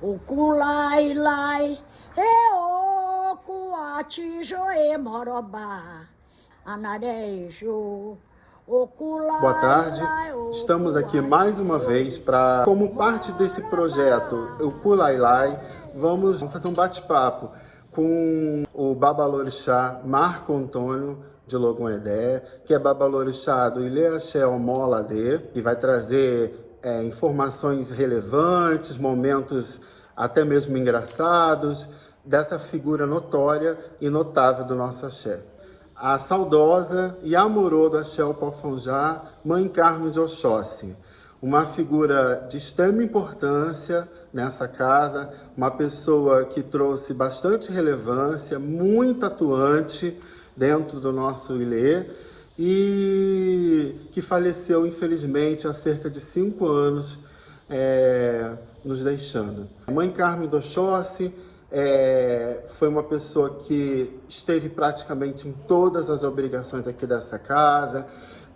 O culai lai, o cuatijo e morobá, anarejo. Boa tarde, estamos aqui mais uma vez para, como parte desse projeto, o Kulailai, vamos fazer um bate-papo com o Babalorixá Marco Antônio de Logon-Edé, que é Babalorixá do Ilê Axé Omoladê, e vai trazer informações relevantes, momentos até mesmo engraçados, dessa figura notória e notável do nosso axé. A saudosa e amorosa Axé Pofonjá, Mãe Carme de Oxóssi, uma figura de extrema importância nessa casa, uma pessoa que trouxe bastante relevância, muito atuante dentro do nosso Ilê e que faleceu, infelizmente, há cerca de 5 anos, nos deixando. Mãe Carme de Oxóssi foi uma pessoa que esteve praticamente em todas as obrigações aqui dessa casa,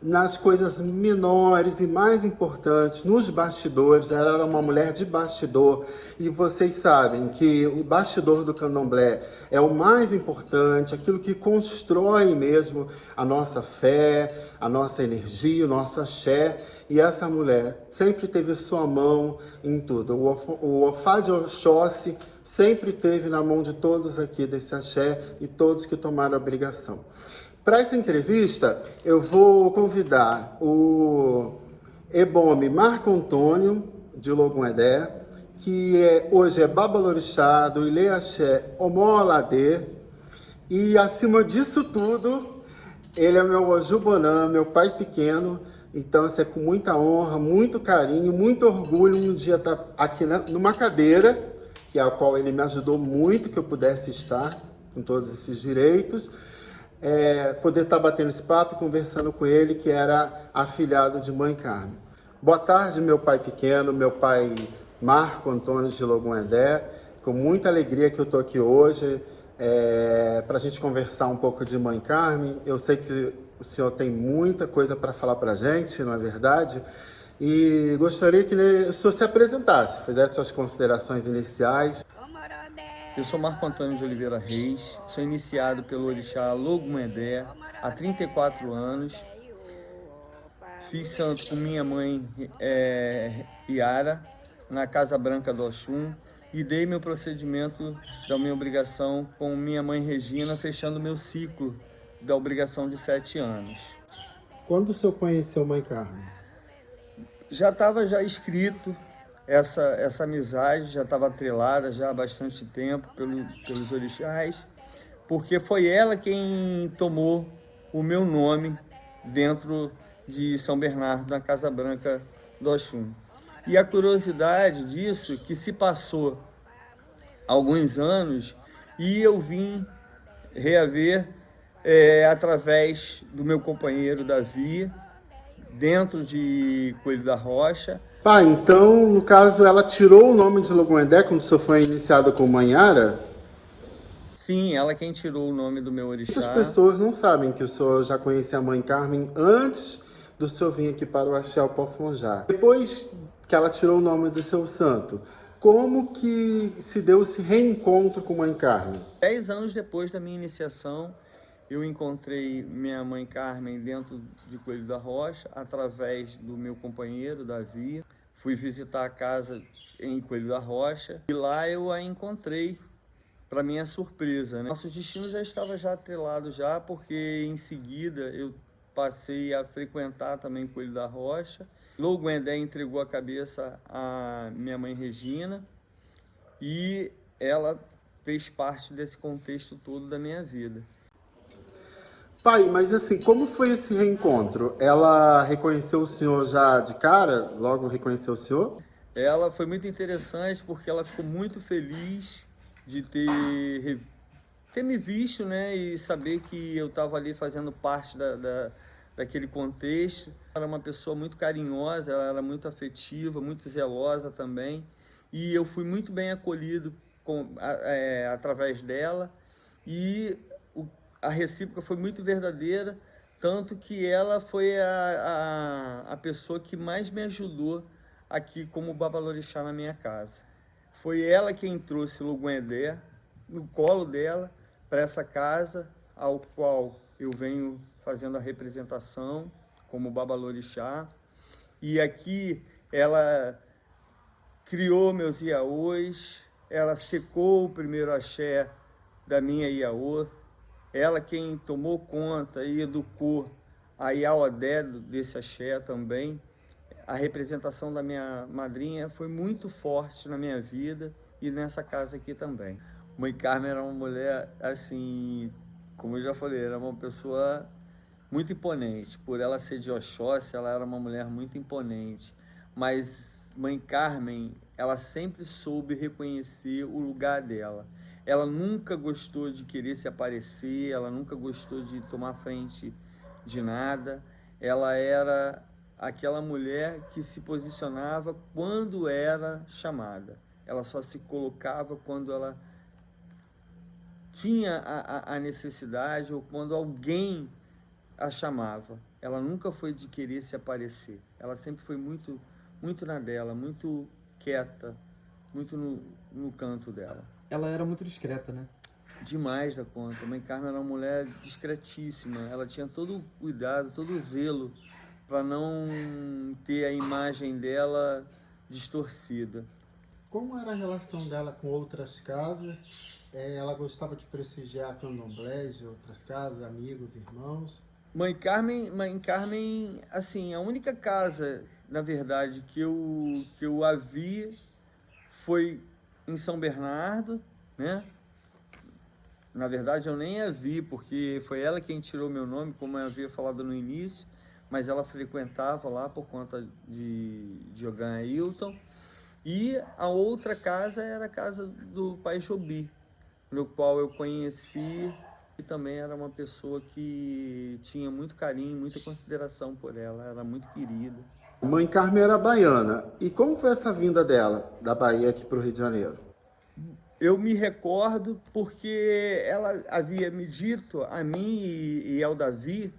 nas coisas menores e mais importantes, nos bastidores. Ela era uma mulher de bastidor, e vocês sabem que o bastidor do candomblé é o mais importante, aquilo que constrói mesmo a nossa fé, a nossa energia, o nosso axé. E essa mulher sempre teve sua mão em tudo. O Ofá de Oxóssi sempre teve na mão de todos aqui desse axé e todos que tomaram a obrigação. Para essa entrevista, eu vou convidar o Ebome Marco Antônio, de Logon-Edé, que hoje é Babalorixá do Ilê Axé Omoladê, e acima disso tudo, ele é meu Ojubonã, meu pai pequeno. Então, é com muita honra, muito carinho, muito orgulho um dia estar aqui numa cadeira, que é a qual ele me ajudou muito que eu pudesse estar com todos esses direitos, poder estar batendo esse papo e conversando com ele, que era afilhado de Mãe Carme. Boa tarde, meu pai pequeno, meu pai Marco Antônio de Logon-Edé, com muita alegria que eu estou aqui hoje, para a gente conversar um pouco de Mãe Carme. Eu sei que o senhor tem muita coisa para falar para a gente, não é verdade? E gostaria que o senhor se apresentasse, fizesse suas considerações iniciais. Eu sou Marco Antônio de Oliveira Reis, sou iniciado pelo Orixá Logon-Edé há 34 anos. Fiz santo com minha mãe Iara, na Casa Branca do Oxum, e dei meu procedimento da minha obrigação com minha mãe Regina, fechando meu ciclo da obrigação de 7 anos. Quando o senhor conheceu Mãe Carme? Já estava escrito essa amizade, já estava atrelada já há bastante tempo pelos orixás, porque foi ela quem tomou o meu nome dentro de São Bernardo, na Casa Branca do Oxum. E a curiosidade disso, que se passou alguns anos e eu vim reaver através do meu companheiro Davi, dentro de Coelho da Rocha. Então, no caso, ela tirou o nome de Logon-Edé quando o senhor foi iniciado com Manhara? Sim, ela quem tirou o nome do meu orixá. Muitas pessoas não sabem que o senhor já conhecia a Mãe Carme antes do senhor vir aqui para o Axé Pofonjá. Depois que ela tirou o nome do seu santo, como que se deu esse reencontro com Mãe Carme? 10 anos depois da minha iniciação, eu encontrei minha mãe Carmen dentro de Coelho da Rocha, através do meu companheiro, Davi. Fui visitar a casa em Coelho da Rocha e lá eu a encontrei, para minha surpresa, né? Nossos destinos já estavam atrelados porque em seguida eu passei a frequentar também Coelho da Rocha. Logon-Edé entregou a cabeça à minha mãe Regina e ela fez parte desse contexto todo da minha vida. Pai, mas assim, como foi esse reencontro? Ela reconheceu o senhor já de cara? Logo reconheceu o senhor? Ela foi muito interessante porque ela ficou muito feliz de ter me visto, né? E saber que eu estava ali fazendo parte daquele contexto. Ela era uma pessoa muito carinhosa, ela era muito afetiva, muito zelosa também. E eu fui muito bem acolhido através dela. E a recíproca foi muito verdadeira, tanto que ela foi a pessoa que mais me ajudou aqui como Babalorixá na minha casa. Foi ela quem trouxe Logoendé no colo dela para essa casa, ao qual eu venho fazendo a representação como Babalorixá. E aqui ela criou meus iaôs, ela secou o primeiro axé da minha iaô, ela quem tomou conta e educou a Iaodé desse axé também. A representação da minha madrinha foi muito forte na minha vida e nessa casa aqui também. Mãe Carmen era uma mulher, assim, como eu já falei, era uma pessoa muito imponente. Por ela ser de Oxóssi, ela era uma mulher muito imponente. Mas Mãe Carmen, ela sempre soube reconhecer o lugar dela. Ela nunca gostou de querer se aparecer, ela nunca gostou de tomar frente de nada. Ela era aquela mulher que se posicionava quando era chamada. Ela só se colocava quando ela tinha a necessidade ou quando alguém a chamava. Ela nunca foi de querer se aparecer. Ela sempre foi muito na dela, muito quieta, muito no canto dela. Ela era muito discreta, né? Demais da conta. Mãe Carmen era uma mulher discretíssima. Ela tinha todo o cuidado, todo o zelo para não ter a imagem dela distorcida. Como era a relação dela com outras casas? Ela gostava de prestigiar candomblés de outras casas, amigos, irmãos? Mãe Carmen, assim, a única casa, na verdade, que eu a vi foi em São Bernardo, né? Na verdade, eu nem a vi, porque foi ela quem tirou meu nome, como eu havia falado no início, mas ela frequentava lá por conta de Ogan Ailton. E a outra casa era a casa do pai Jobi, no qual eu conheci, e também era uma pessoa que tinha muito carinho, muita consideração por ela, era muito querida. Mãe Carmen era baiana. E como foi essa vinda dela, da Bahia aqui para o Rio de Janeiro? Eu me recordo porque ela havia me dito, a mim e ao Davi,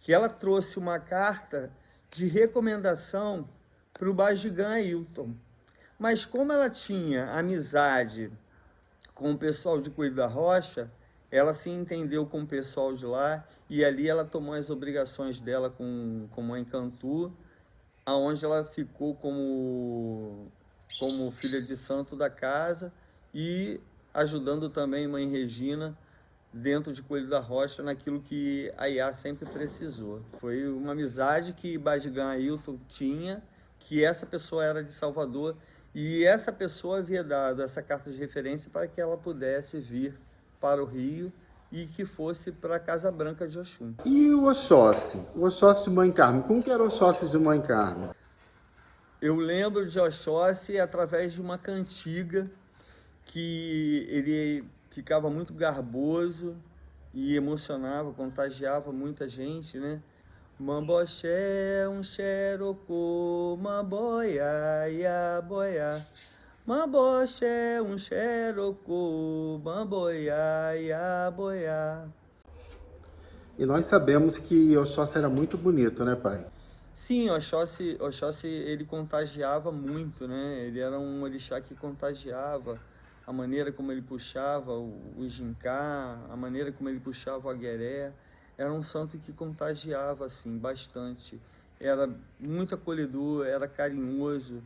que ela trouxe uma carta de recomendação para o Bajigan Ailton. Mas como ela tinha amizade com o pessoal de Coelho da Rocha, ela se entendeu com o pessoal de lá e ali ela tomou as obrigações dela com Mãe Cantu, aonde ela ficou como filha de santo da casa e ajudando também Mãe Regina dentro de Coelho da Rocha naquilo que a Iá sempre precisou. Foi uma amizade que Bajigan Ailton tinha, que essa pessoa era de Salvador e essa pessoa havia dado essa carta de referência para que ela pudesse vir para o Rio e que fosse para a Casa Branca de Oxum. E o Oxóssi? O Oxóssi de Mãe Carmen. Como que era o Oxóssi de Mãe Carmen? Eu lembro de Oxóssi através de uma cantiga que ele ficava muito garboso e emocionava, contagiava muita gente, né? Mamboxé, um xerocô, mamboia, ia boia. Mamboxé, um xerocô, mamboia, ia boia. E nós sabemos que Oxóssi era muito bonito, né, pai? Sim, Oxóssi ele contagiava muito, né? Ele era um orixá que contagiava. A maneira como ele puxava o jincá, a maneira como ele puxava o agueré, era um santo que contagiava, assim, bastante. Era muito acolhedor, era carinhoso.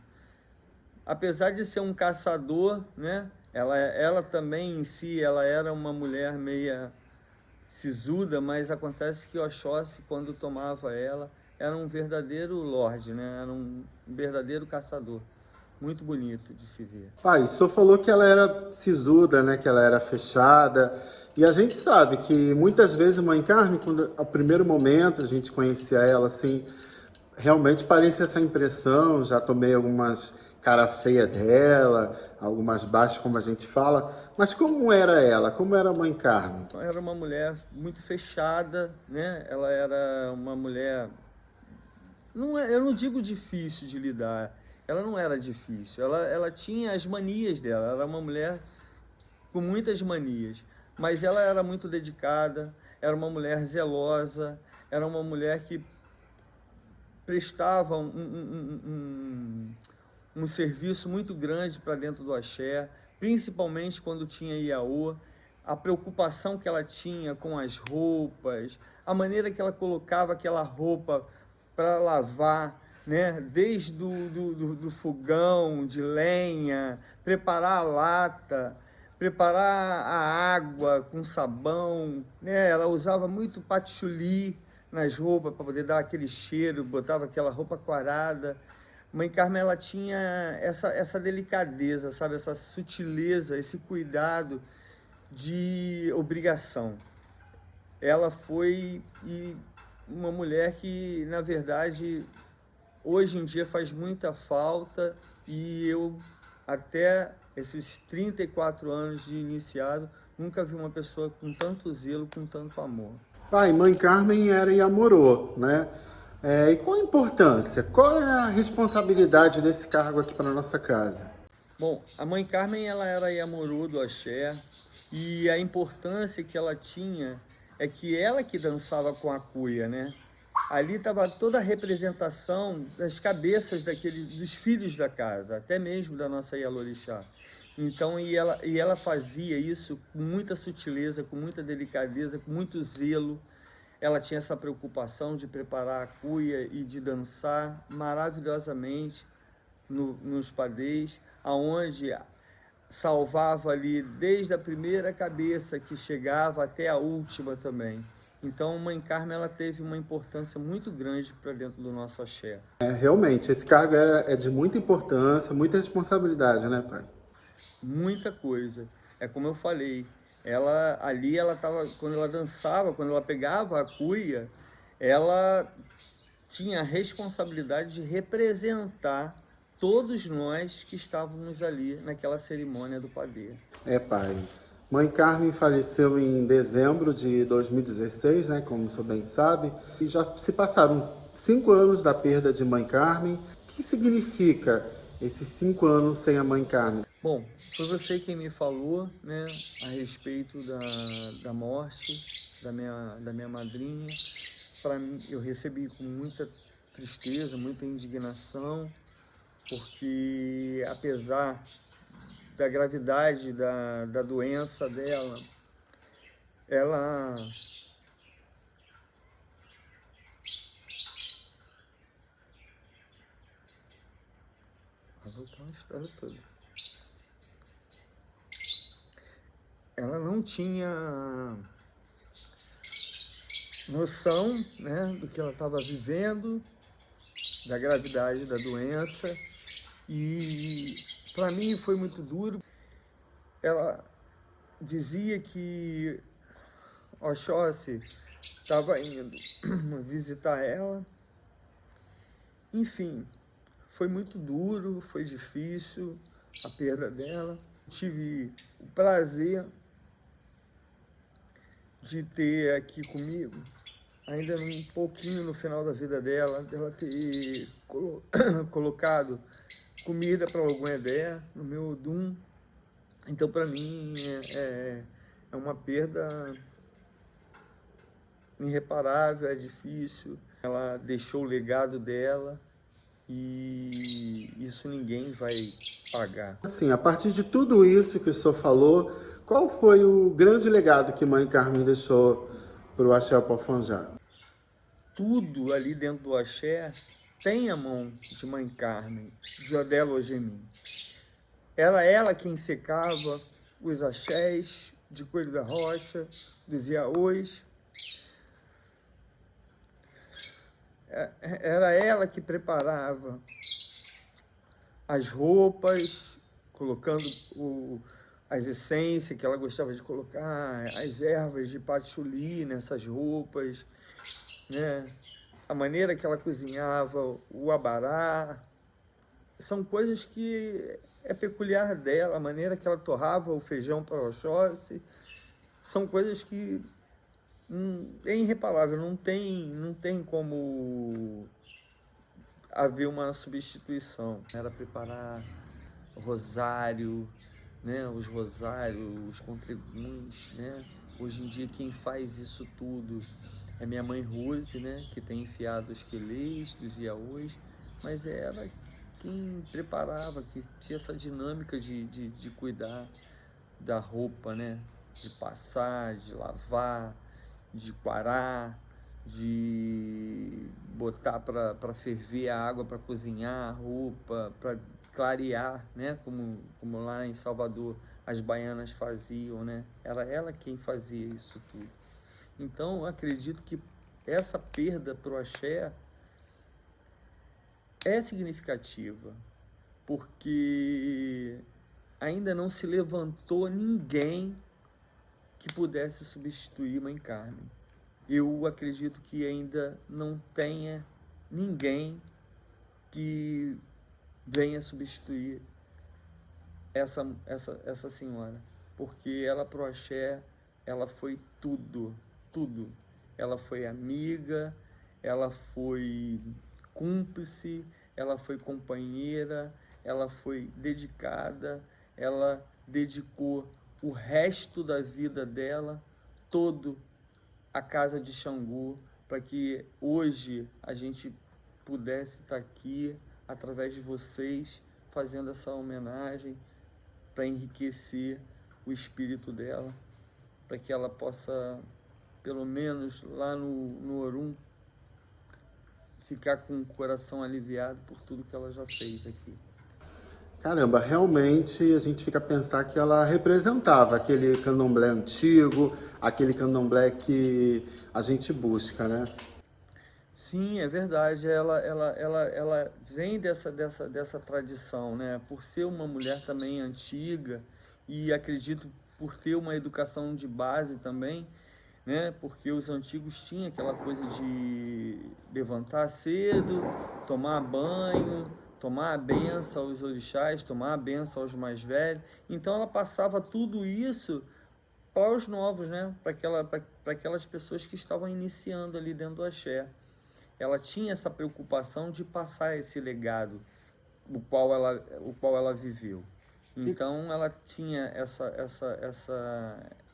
Apesar de ser um caçador, né? Ela também em si, ela era uma mulher meia sisuda, mas acontece que Oxóssi, quando tomava ela, era um verdadeiro lorde, né? Era um verdadeiro caçador. Muito bonito de se ver. Pai, o senhor falou que ela era sisuda, né? Que ela era fechada. E a gente sabe que muitas vezes Mãe Carmen, quando ao primeiro momento a gente conhecia ela, assim, realmente parecia essa impressão. Já tomei algumas cara feia dela, algumas baixas, como a gente fala. Mas como era ela? Como era Mãe Carmen? Era uma mulher muito fechada, né? Ela era uma mulher... eu não digo difícil de lidar. Ela não era difícil, ela tinha as manias dela, ela era uma mulher com muitas manias, mas ela era muito dedicada, era uma mulher zelosa, era uma mulher que prestava um serviço muito grande para dentro do axé, principalmente quando tinha Iaô, a preocupação que ela tinha com as roupas, a maneira que ela colocava aquela roupa para lavar, né? Desde do fogão de lenha, preparar a lata, preparar a água com sabão, né? Ela usava muito patchouli nas roupas para poder dar aquele cheiro, botava aquela roupa quarada. Mãe Carmen, ela tinha essa delicadeza, sabe? Essa sutileza, esse cuidado de obrigação. Ela foi uma mulher que, na verdade, hoje em dia faz muita falta, e eu, até esses 34 anos de iniciado, nunca vi uma pessoa com tanto zelo, com tanto amor. Pai, Mãe Carmen era Iamorô, né? E qual a importância? Qual é a responsabilidade desse cargo aqui para nossa casa? Bom, a Mãe Carmen, ela era Iamorô do axé, e a importância que ela tinha é que ela que dançava com a cuia, né? Ali estava toda a representação das cabeças dos filhos da casa, até mesmo da nossa Ialorixá. Então, e ela fazia isso com muita sutileza, com muita delicadeza, com muito zelo. Ela tinha essa preocupação de preparar a cuia e de dançar maravilhosamente nos padês, aonde salvava ali desde a primeira cabeça que chegava até a última também. Então, Mãe Carmen, ela teve uma importância muito grande para dentro do nosso axé. Realmente, esse cargo é de muita importância, muita responsabilidade, né, pai? Muita coisa. É como eu falei, ela estava, quando ela dançava, quando ela pegava a cuia, ela tinha a responsabilidade de representar todos nós que estávamos ali naquela cerimônia do padê. Pai. Mãe Carmen faleceu em dezembro de 2016, né, como o senhor bem sabe, e já se passaram 5 anos da perda de Mãe Carmen. O que significa esses 5 anos sem a Mãe Carmen? Bom, foi você quem me falou, né, a respeito da morte da minha madrinha. Para mim, eu recebi com muita tristeza, muita indignação, porque apesar da gravidade da doença dela, ela vai voltar uma história toda. Ela não tinha noção, né, do que ela estava vivendo, da gravidade da doença, e para mim foi muito duro. Ela dizia que Oxóssi estava indo visitar ela. Enfim, foi muito duro, foi difícil a perda dela. Tive o prazer de ter aqui comigo, ainda um pouquinho no final da vida dela ter colocado comida para algum Edé no meu Odum. Então, para mim, é uma perda irreparável, é difícil. Ela deixou o legado dela e isso ninguém vai pagar. Assim, a partir de tudo isso que o senhor falou, qual foi o grande legado que Mãe Carmen deixou para o Axé Pofonjá? Tudo ali dentro do axé tem a mão de Mãe Carmen, de Odelo Ogemim. Era ela quem secava os axés de Coelho da Rocha, dos Iaôs. Era ela que preparava as roupas, colocando as essências que ela gostava de colocar, as ervas de patchouli nessas roupas, né? A maneira que ela cozinhava, o abará, são coisas que é peculiar dela. A maneira que ela torrava o feijão para Oxóssi, são coisas que é irreparável, não tem como haver uma substituição. Era preparar rosário, né? Os rosários, os contreguns, né? Hoje em dia quem faz isso tudo é minha mãe Rose, né? Que tem enfiado os quelês dos Iaôs, mas é ela quem preparava, que tinha essa dinâmica de cuidar da roupa, né? De passar, de lavar, de quarar, de botar para ferver a água, para cozinhar a roupa, para clarear, né? Como lá em Salvador as baianas faziam, né? Era ela quem fazia isso tudo. Então, eu acredito que essa perda para o axé é significativa, porque ainda não se levantou ninguém que pudesse substituir Mãe Carmen. Eu acredito que ainda não tenha ninguém que venha substituir essa senhora, porque ela pro axé, ela foi tudo, tudo. Ela foi amiga, ela foi cúmplice, ela foi companheira, ela foi dedicada, ela dedicou o resto da vida dela todo à casa de Xangô, para que hoje a gente pudesse estar aqui, através de vocês, fazendo essa homenagem, para enriquecer o espírito dela, para que ela possa, pelo menos lá no Orum, ficar com o coração aliviado por tudo que ela já fez aqui. Caramba, realmente a gente fica a pensar que ela representava aquele candomblé antigo, aquele candomblé que a gente busca, né? Sim, é verdade. Ela vem dessa tradição, né? Por ser uma mulher também antiga e acredito por ter uma educação de base também, né? Porque os antigos tinham aquela coisa de levantar cedo, tomar banho, tomar a benção aos orixás, tomar a benção aos mais velhos. Então ela passava tudo isso para os novos, né? Para aquelas pessoas que estavam iniciando ali dentro do axé. Ela tinha essa preocupação de passar esse legado, o qual ela viveu. Então ela tinha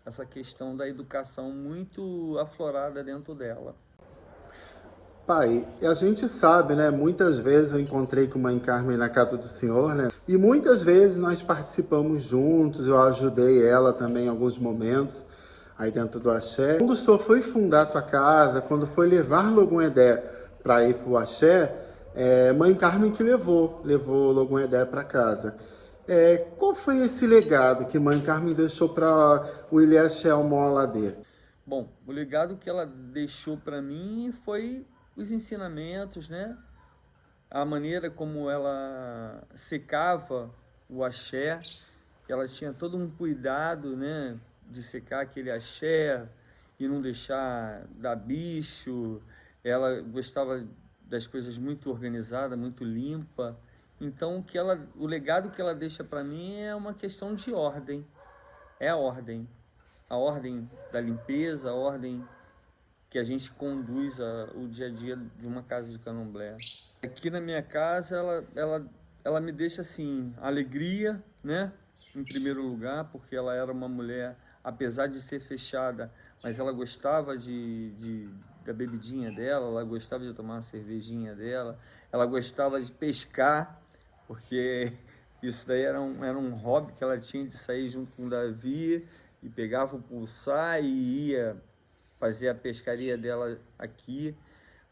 essa questão da educação muito aflorada dentro dela. Pai, a gente sabe, né? Muitas vezes eu encontrei com Mãe Carmen na casa do Senhor, né? E muitas vezes nós participamos juntos, eu ajudei ela também em alguns momentos, aí dentro do axé. Quando o Senhor foi fundar a tua casa, quando foi levar Logum Edé para ir para o axé, Mãe Carmen que levou Logum Edé para casa. Qual foi esse legado que Mãe Carmen deixou para o Ilê Axé Almoaladê? Bom, o legado que ela deixou para mim foi os ensinamentos, né? A maneira como ela secava o axé, ela tinha todo um cuidado, né? De secar aquele axé e não deixar dar bicho. Ela gostava das coisas muito organizadas, muito limpa. Então, o legado que ela deixa para mim é uma questão de ordem. É a ordem da limpeza, a ordem que a gente conduz o dia a dia de uma casa de candomblé. Aqui na minha casa, ela me deixa assim, alegria, né? Em primeiro lugar, porque ela era uma mulher, apesar de ser fechada, mas ela gostava da bebidinha dela, ela gostava de tomar uma cervejinha dela, ela gostava de pescar, porque isso daí era um hobby que ela tinha de sair junto com o Davi e pegava o pulsar e ia fazer a pescaria dela aqui.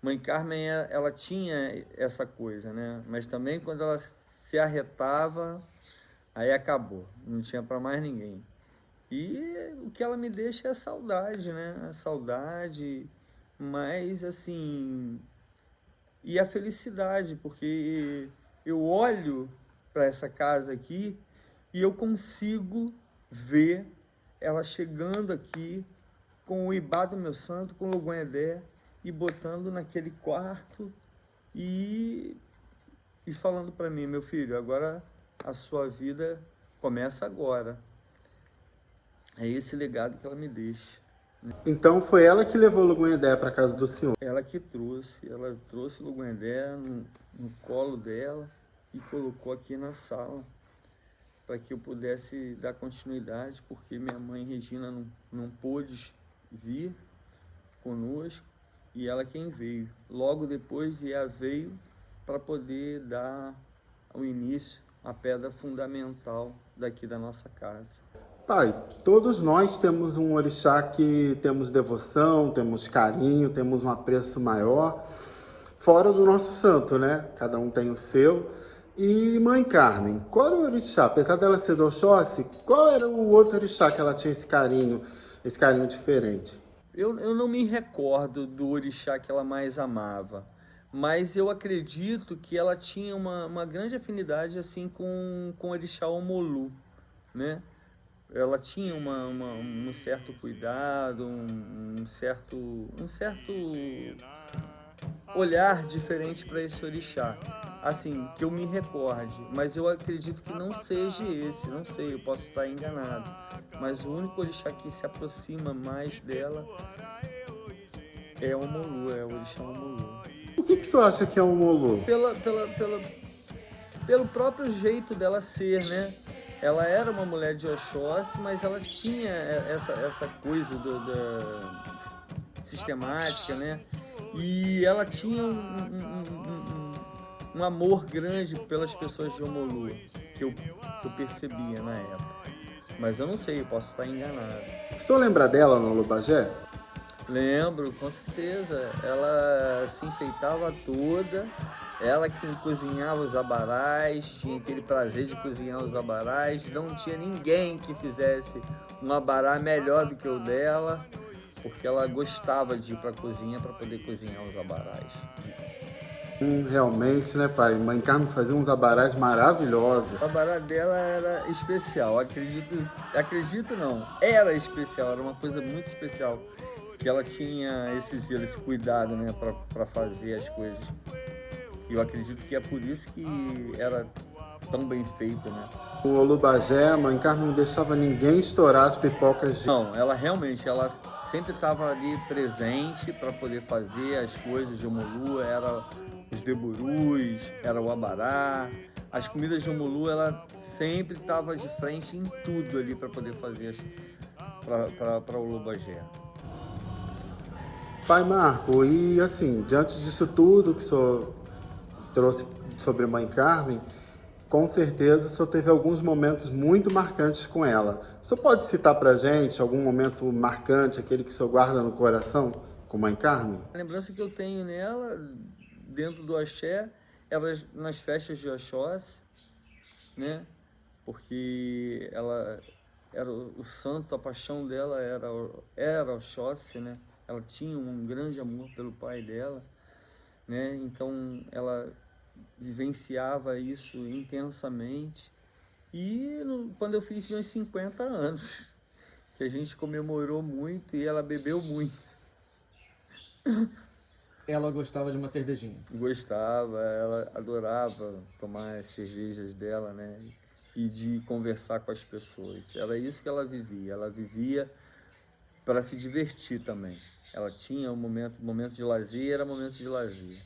Mãe Carmen, ela tinha essa coisa, né? Mas também quando ela se arretava, aí acabou, não tinha para mais ninguém. E o que ela me deixa é saudade, né? A saudade, mas assim, e a felicidade, porque eu olho para essa casa aqui e eu consigo ver ela chegando aqui com o Ibá do meu santo, com o Logum Edé, e botando naquele quarto e falando para mim, meu filho, agora a sua vida começa agora. É esse legado que ela me deixa. Então foi ela que levou o Logum Edé para casa do Senhor? Ela trouxe o Logum Edé no colo dela e colocou aqui na sala para que eu pudesse dar continuidade, porque minha mãe Regina não pôde vir conosco e ela quem veio. Logo depois ela veio para poder dar o início, a pedra fundamental daqui da nossa casa. Pai, todos nós temos um orixá que temos devoção, temos carinho, temos um apreço maior, fora do nosso santo, né? Cada um tem o seu. E Mãe Carmen, qual era o orixá? Apesar dela ser do Oxóssi, qual era o outro orixá que ela tinha esse carinho diferente? Eu não me recordo do orixá que ela mais amava, mas eu acredito que ela tinha uma grande afinidade assim com o orixá Omolu, né? Ela tinha um certo cuidado, um certo olhar diferente para esse orixá, assim, que eu me recorde, mas eu acredito que não seja esse, não sei, eu posso estar enganado, mas o único orixá que se aproxima mais dela é o Omolu, é o orixá Omolu. O que você acha que é um Omolu? Pelo próprio jeito dela ser, né? Ela era uma mulher de Oxóssi, mas ela tinha essa coisa da sistemática, né? E ela tinha um amor grande pelas pessoas de Omolu, que eu percebia na época. Mas eu não sei, eu posso estar enganado. O senhor lembra dela no Olubagé? Lembro, com certeza. Ela se enfeitava toda. Ela quem cozinhava os abarás, tinha aquele prazer de cozinhar os abarás. Não tinha ninguém que fizesse um abará melhor do que o dela, porque ela gostava de ir para a cozinha para poder cozinhar os abarás. Realmente, né, pai? Mãe Carmen fazia uns abarás maravilhosos. O abará dela era especial, acredito não, era especial, era uma coisa muito especial, que ela tinha esse cuidado, né, para fazer as coisas. E eu acredito que é por isso que era tão bem feito, né? O Olubagé, a Mãe Carmen não deixava ninguém estourar as pipocas de... Não, ela sempre estava ali presente para poder fazer as coisas de Omolu, era os deburus, era o abará. As comidas de Omolu, ela sempre estava de frente em tudo ali para poder fazer para o Olubagé. Pai Marco, e assim, diante disso tudo que o senhor trouxe sobre Mãe Carmen, com certeza o senhor teve alguns momentos muito marcantes com ela. O senhor pode citar pra gente algum momento marcante, aquele que o senhor guarda no coração com Mãe Carmen? A lembrança que eu tenho nela, dentro do axé, era nas festas de Oxóssi, né? Porque ela era o santo, a paixão dela era Oxóssi, né? Ela tinha um grande amor pelo pai dela, né? Então ela vivenciava isso intensamente. E quando eu fiz meus 50 anos, que a gente comemorou muito e ela bebeu muito. Ela gostava de uma cervejinha. Gostava, ela adorava tomar as cervejas dela, né? E de conversar com as pessoas. Era isso que ela vivia para se divertir também. Ela tinha momento de lazer, era momento de lazer.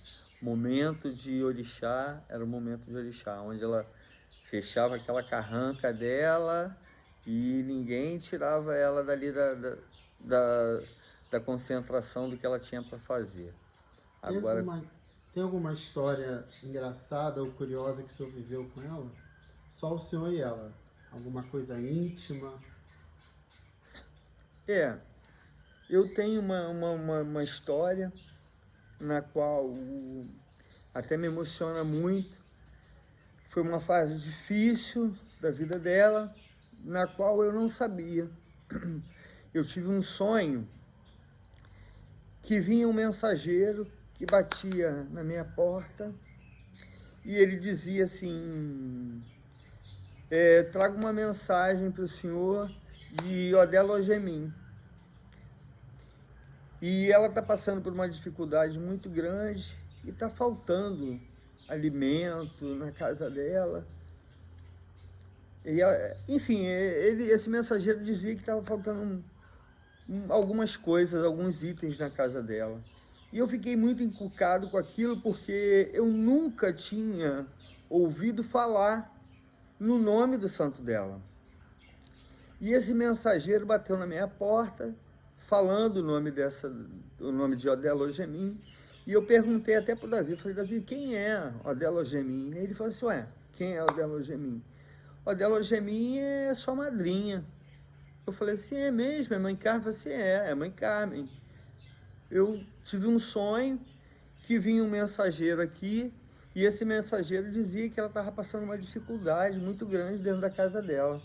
Momento de orixá, era o momento de orixá, onde ela fechava aquela carranca dela e ninguém tirava ela dali da concentração do que ela tinha para fazer. Agora, Tem alguma história engraçada ou curiosa que o senhor viveu com ela? Só o senhor e ela? Alguma coisa íntima? eu tenho uma história na qual até me emociona muito. Foi uma fase difícil da vida dela, na qual eu não sabia. Eu tive um sonho que vinha um mensageiro que batia na minha porta e ele dizia assim: trago uma mensagem para o senhor de Odelogemin. E ela está passando por uma dificuldade muito grande e está faltando alimento na casa dela. E ela, enfim, esse mensageiro dizia que estava faltando algumas coisas, alguns itens na casa dela. E eu fiquei muito encucado com aquilo porque eu nunca tinha ouvido falar no nome do santo dela. E esse mensageiro bateu na minha porta, falando o nome de Odelogemin, e eu perguntei até para o Davi, falei: Davi, quem é Odelogemin? E ele falou assim: quem é a Odete Algemin? A Odete Algemin é sua madrinha. Eu falei assim, é mesmo? É mãe Carmen? Eu falei assim, é mãe Carmen. Eu tive um sonho que vinha um mensageiro aqui e esse mensageiro dizia que ela estava passando uma dificuldade muito grande dentro da casa dela.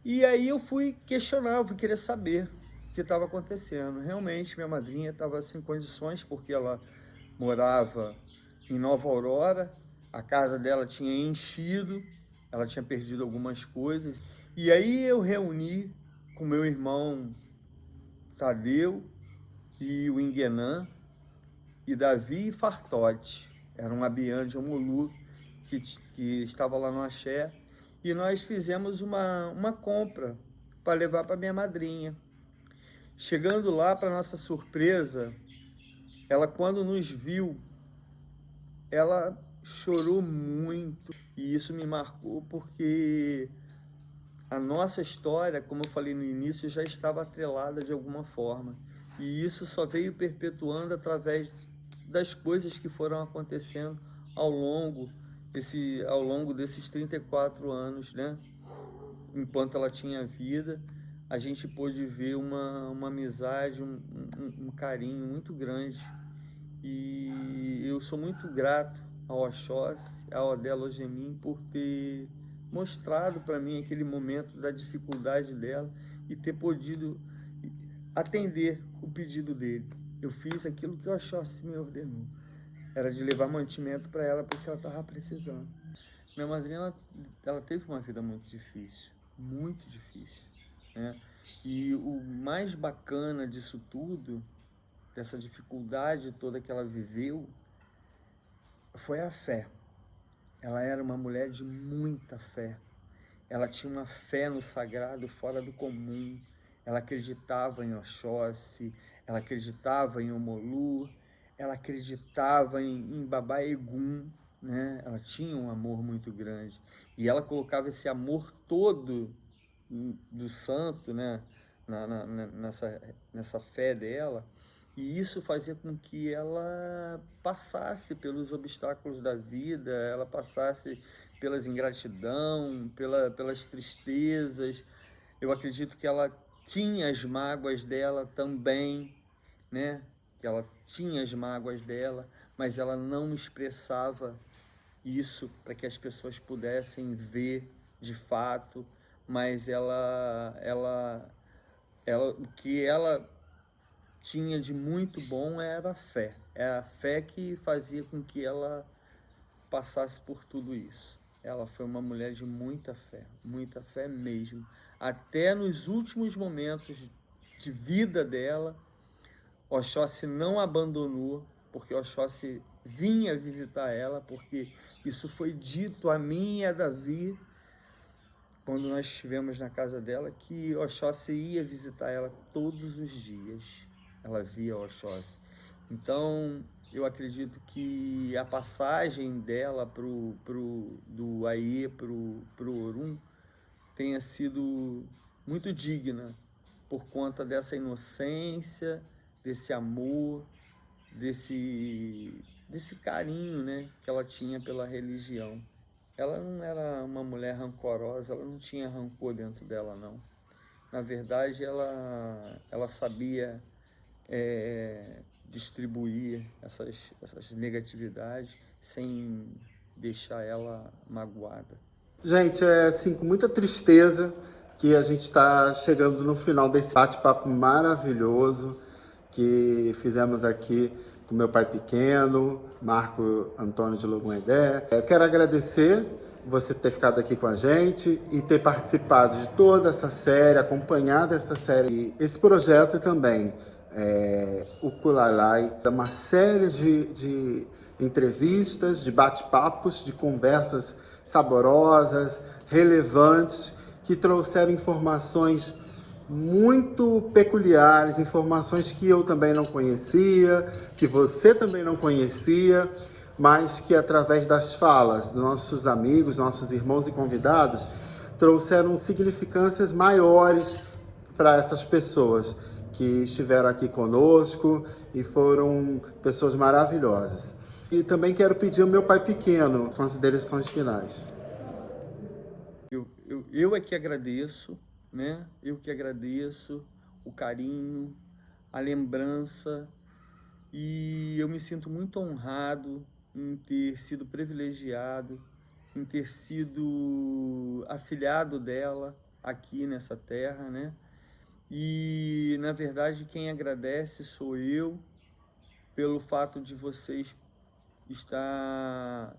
E aí eu fui questionar, eu fui querer saber o que estava acontecendo. Realmente, minha madrinha estava sem condições, porque ela morava em Nova Aurora, a casa dela tinha enchido, ela tinha perdido algumas coisas. E aí eu reuni com meu irmão Tadeu e o Inguenã e Davi Fartotti. Era um Abian de Omolu que estava lá no Axé. E nós fizemos uma compra para levar para minha madrinha. Chegando lá, para nossa surpresa, ela, quando nos viu, ela chorou muito. E isso me marcou porque a nossa história, como eu falei no início, já estava atrelada de alguma forma. E isso só veio perpetuando através das coisas que foram acontecendo ao longo desses 34 anos, né? Enquanto ela tinha vida, a gente pôde ver uma amizade, um carinho muito grande. E eu sou muito grato ao Oxóssi, ao Odete Algemin, por ter mostrado para mim aquele momento da dificuldade dela e ter podido atender o pedido dele. Eu fiz aquilo que o Oxóssi me ordenou. Era de levar mantimento para ela, porque ela estava precisando. Minha madrinha, ela teve uma vida muito difícil, né? E o mais bacana disso tudo, dessa dificuldade toda que ela viveu, foi a fé. Ela era uma mulher de muita fé. Ela tinha uma fé no sagrado fora do comum. Ela acreditava em Oxóssi, ela acreditava em Omolu, ela acreditava em Babá Egum, né? Ela tinha um amor muito grande. E ela colocava esse amor todo do santo, né? Nessa fé dela. E isso fazia com que ela passasse pelos obstáculos da vida, ela passasse pelas ingratidão, pelas tristezas. Eu acredito que ela tinha as mágoas dela também, né? Que ela tinha as mágoas dela, mas ela não expressava isso para que as pessoas pudessem ver de fato, mas o que ela tinha de muito bom era a fé. É a fé que fazia com que ela passasse por tudo isso. Ela foi uma mulher de muita fé mesmo. Até nos últimos momentos de vida dela, Oxóssi não abandonou, porque Oxóssi vinha visitar ela, porque isso foi dito a mim e a Davi, quando nós estivemos na casa dela, que Oxóssi ia visitar ela todos os dias. Ela via Oxóssi. Então, eu acredito que a passagem dela do Aie pro Orum tenha sido muito digna, por conta dessa inocência, desse amor, desse carinho, né, que ela tinha pela religião. Ela não era uma mulher rancorosa, ela não tinha rancor dentro dela, não. Na verdade, ela sabia distribuir essas negatividades sem deixar ela magoada. Gente, é assim, com muita tristeza que a gente está chegando no final desse bate-papo maravilhoso que fizemos aqui com meu pai pequeno, Marco Antônio de Logunedé. Eu quero agradecer você ter ficado aqui com a gente e ter participado de toda essa série, acompanhado essa série. E esse projeto também, o Kulalai, é uma série de entrevistas, de bate-papos, de conversas saborosas, relevantes, que trouxeram informações muito peculiares, informações que eu também não conhecia, que você também não conhecia, mas que através das falas dos nossos amigos, nossos irmãos e convidados, trouxeram significâncias maiores para essas pessoas que estiveram aqui conosco e foram pessoas maravilhosas. E também quero pedir ao meu pai pequeno considerações finais. Eu é que agradeço, né? Eu que agradeço o carinho, a lembrança, e eu me sinto muito honrado em ter sido privilegiado, em ter sido afilhado dela aqui nessa terra, né? E, na verdade, quem agradece sou eu, pelo fato de vocês estar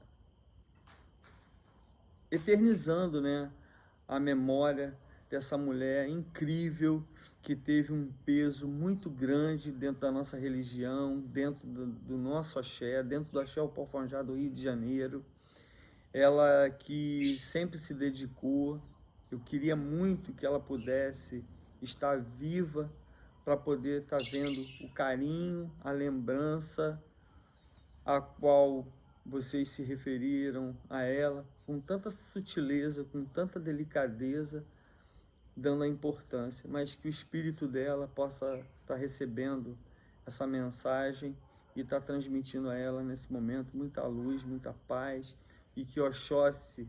eternizando, né, a memória dessa mulher incrível que teve um peso muito grande dentro da nossa religião, dentro do nosso axé, dentro do axé Opofongá do Rio de Janeiro. Ela que sempre se dedicou. Eu queria muito que ela pudesse estar viva para poder estar vendo o carinho, a lembrança a qual vocês se referiram a ela, com tanta sutileza, com tanta delicadeza, dando a importância, mas que o espírito dela possa estar recebendo essa mensagem e estar transmitindo a ela nesse momento muita luz, muita paz, e que Oxóssi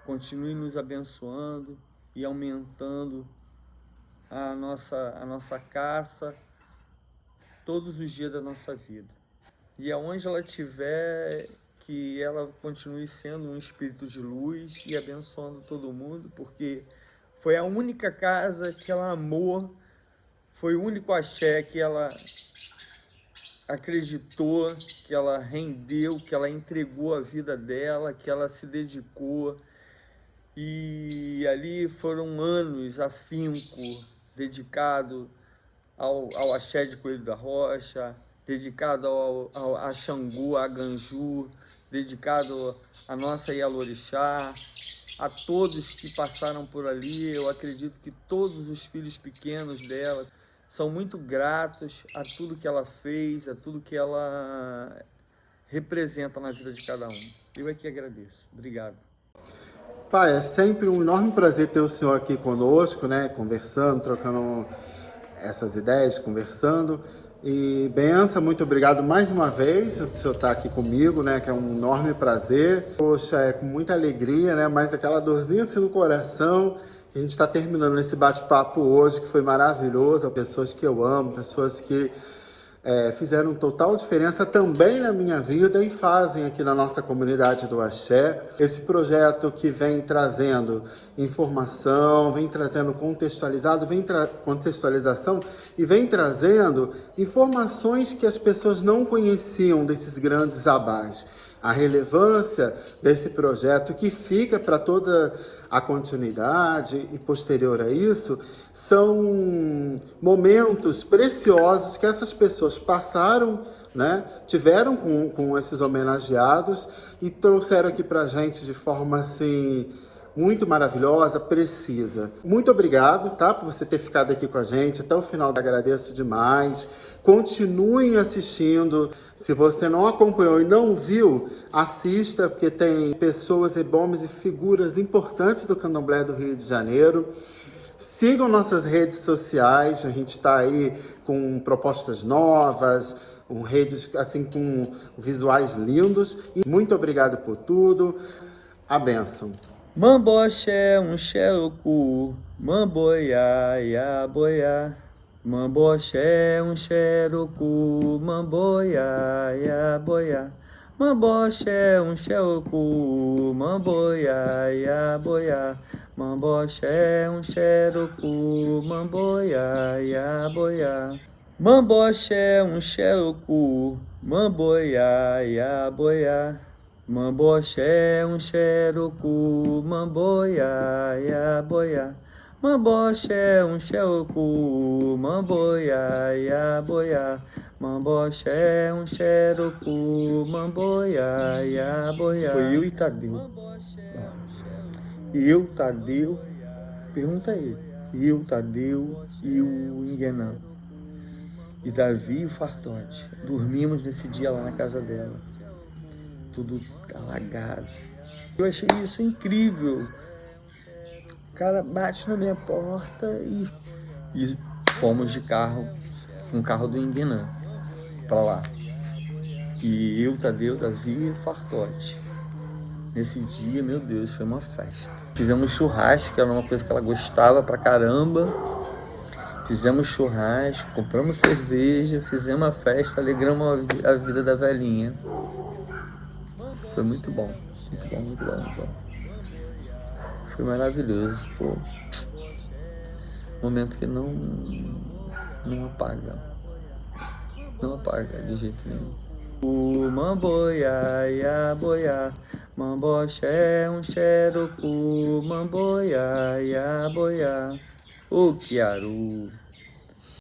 continue nos abençoando e aumentando a nossa caça todos os dias da nossa vida. E aonde ela estiver, que ela continue sendo um espírito de luz e abençoando todo mundo, porque foi a única casa que ela amou, foi o único axé que ela acreditou, que ela rendeu, que ela entregou a vida dela, que ela se dedicou. E ali foram anos afinco, dedicado ao axé de Coelho da Rocha, dedicado a Xangô, a Ganju, dedicado a nossa Ialorixá, a todos que passaram por ali. Eu acredito que todos os filhos pequenos dela são muito gratos a tudo que ela fez, a tudo que ela representa na vida de cada um. Eu é que agradeço. Obrigado. Pai, é sempre um enorme prazer ter o senhor aqui conosco, né? Conversando, trocando essas ideias, conversando. E, benção, muito obrigado mais uma vez, o senhor estar aqui comigo, né? Que é um enorme prazer. Poxa, é com muita alegria, né? Mas aquela dorzinha assim no coração. A gente está terminando esse bate-papo hoje, que foi maravilhoso. Pessoas que eu amo, pessoas que fizeram total diferença também na minha vida e fazem aqui na nossa comunidade do Axé. Esse projeto que vem trazendo informação, vem trazendo contextualização e vem trazendo informações que as pessoas não conheciam desses grandes abás. A relevância desse projeto que fica para toda a continuidade e posterior a isso são momentos preciosos que essas pessoas passaram, né, tiveram com esses homenageados e trouxeram aqui para a gente de forma assim muito maravilhosa, precisa. Muito obrigado, tá, por você ter ficado aqui com a gente até o final. Agradeço demais. Continuem assistindo. Se você não acompanhou e não viu, assista, porque tem pessoas ebomes e figuras importantes do Candomblé do Rio de Janeiro. Sigam nossas redes sociais, a gente está aí com propostas novas, com redes assim com visuais lindos. E muito obrigado por tudo. A bênção. Mamboxé, um xerocu, mamboiá, ia boiá. Mamboxé, um xerocu, mamboiá, ia boiá. Mamboxé, um xerocu, mamboiá, ia boiá. Mamboxé, um xerocu, mamboiá, ia boiá. Mamboxé, um xerocu, mamboiá, ia boiá. Mamboxé, um xerocu, mamboiá, ia boiá. Mamboxé, um xerocu, mamboiá, ia boiá. Mamboxé, um xerocu, mamboiá, ia boiá. Foi eu e Tadeu. Eu, Tadeu, pergunta a ele. Eu, Tadeu e o Inguenã. E Davi e o Fartote. Dormimos nesse dia lá na casa dela. Tudo alagado. Eu achei isso incrível. O cara bate na minha porta e fomos de carro, com o carro do Inguenã, pra lá. E eu, Tadeu, Davi e Fartote. Nesse dia, meu Deus, foi uma festa. Fizemos churrasco, que era uma coisa que ela gostava pra caramba. Fizemos churrasco, compramos cerveja, fizemos a festa, alegramos a vida da velhinha. Foi muito bom, muito bom, muito bom, muito bom. Foi maravilhoso, pô. Momento que não apaga. Não apaga de jeito nenhum. O mamboia, ia boia, mamboxé, um xerocu, mamboia, ia boia, o quiaru.